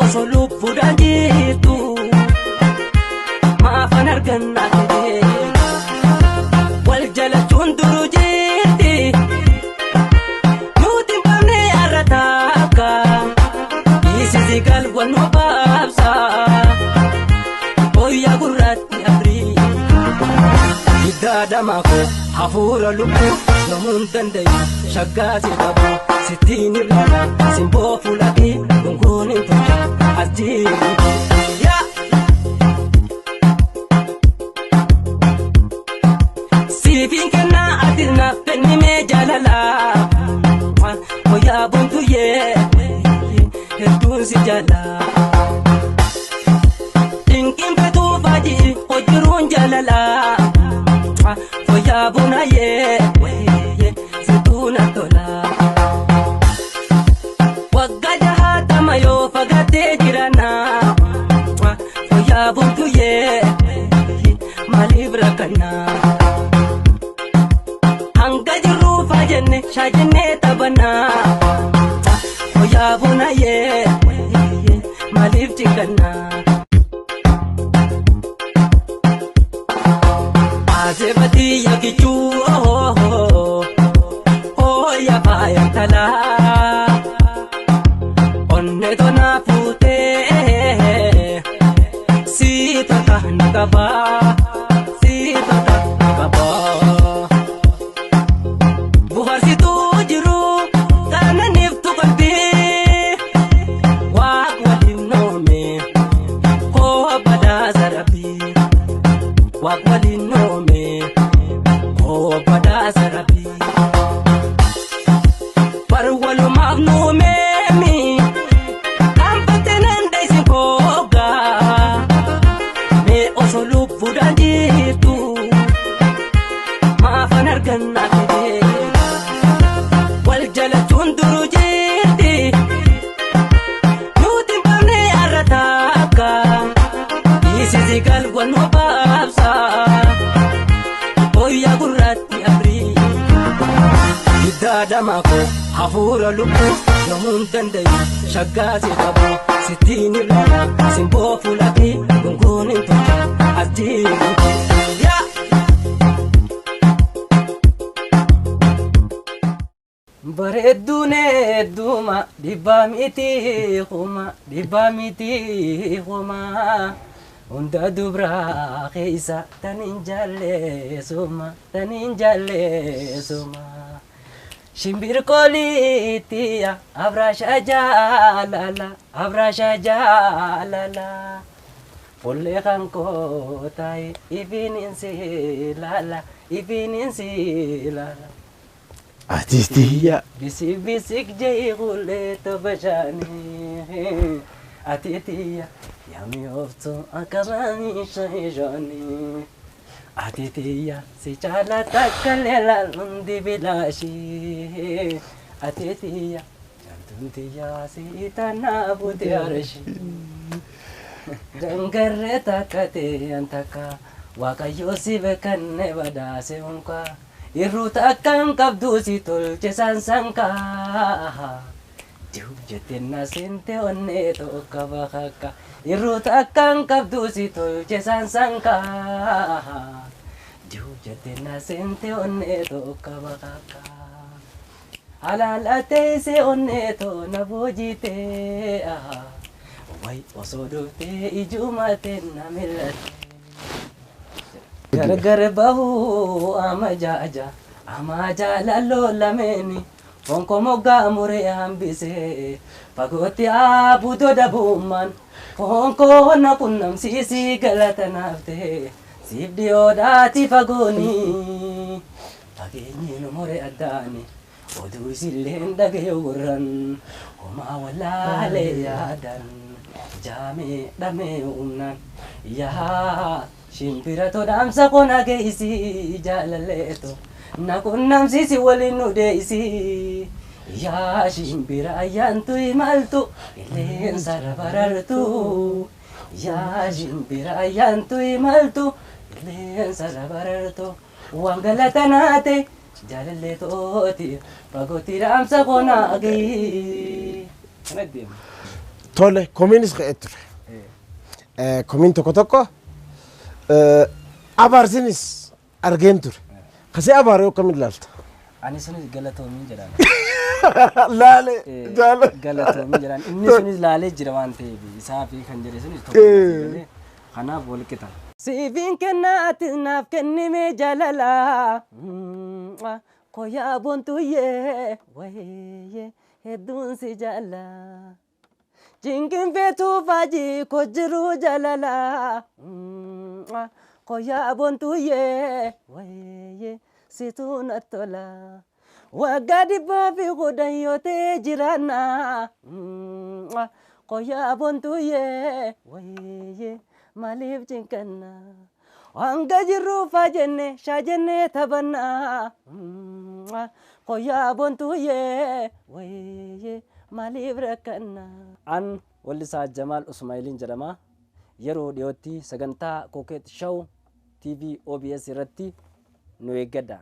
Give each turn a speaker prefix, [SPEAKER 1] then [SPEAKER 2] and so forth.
[SPEAKER 1] osolu fudajitu maafan argannaa wal jala chunduru jirti nuti bamne arrataka isisi galwan wababsa oya gurratti abri idadamako hafura lubu namun dandayi shaggaasi qabu sittiin irraa simboo fuulaki gongoon hin tolcha asjiiri siifin kennaa adirna fennimee jaalala hoyaa buntuyyee hedduun si jaala dinqiin fetuu faajii hojjiruun jaalala hoyaa bunayyee situun attola waggaa jahaatama yoo fagaatee jirana hoyaa buntuyyee maaliif rakkannaa hanga jirruu faajenne shaajennee taphanaa hoyaa bunayyee maaliif jiggannaa asebati yakichuu hoya faaya talaa onne tona fuutee siitota nagabaa siitota nagabaa buharsituu jiru kananiiftu qalbii waaq waliin noome hoo badaasa rabbii waaq waliin noome hoo badaasa rabbii parwalumaaf nuumeemi kanfatenen deeysin koogaa mee osoo lubbuudhaan jirtu maafan argannaa fedee wal jala chunduru jirti nuti bamne arrataka isisi galwan wababsa oya gurratti abri idadamako hafura lubu namun dandayi shaggaasi qabu sittiin irraa simboo fuulaki gongoon hin tolcha asjiiri bareedduun hedduma dhibbaa miti homa hunda dubraa keessa tanin jaalleessuma shimbir koolitiya abraasha jaalala follee kan kootaye ifiin insi lala
[SPEAKER 2] Atitiyya
[SPEAKER 1] bisik jai kulee tobashani atitiyya yami oftu akarani shayjani atitiyya si chala takkalela lundi bilashi atitiyya jantuntiya si itana buti arshi dangarre takkate antaka waaqayyo si bekanne badase unka irruuta akkan qabdu si tolche sansanka diu jettenna sente onne tokka bakakka irruuta akkan qabdu si tolche sansanka diu jettenna sente onne tokka bakakka halalate se onne to na bojite wai osoo dhufte ijumate na millate gargar bahu amaja lallo lameni fonko mogga mure hambise fagoti abudo dabuman fonko na kunnam sisi galata nafte sibdi odati fagoni fagenyi no more adani odu sillen dage urran oma walale yadan jame dame umnan ya shimpira to damsa kona geisi jalaleto na kunnamsisi walin nu deisi ya shimpira ayantu imaltu ilen sarabarartu ya shimpira ayantu imaltu ilen sarabarartu wangalatanate jalaleto ti pagoti damsa kona gei nadim
[SPEAKER 2] tole komiinis ka'ee ture. Komiin tokko abaarsinis argeen ture. Kasee abaaree akkamiin ilaalta?
[SPEAKER 1] Ani sunis galatoomii jedhama.
[SPEAKER 2] Laalee jaala.
[SPEAKER 1] Galatoomii jedhan inni sunis laalee jira waan ta'eef isaa fi kan jedhe sunis tokko kanaaf wal qixa. Siifin kennaati naaf kennime jaalala koyaa bontuyyee wayee hedduun si jaala. Jinkin feetuu faajii kojiru jaalala koyaa bontuyyee wayee situu na tola. Waggaa dhibbaa fi kudhan yoo ta'e jiraanna koyaa bontuyyee wayee maaliif jinkanna. Hanga jirru faajenne shaajenne taphanna koyaa bontuyyee wayee maaliif rakkanna. An Wallisaa Jamaal Usmaa'iliin jedhama. Yeroo dhiyootti sagantaa Kokeet Show TV OBS irratti nu eeggadha.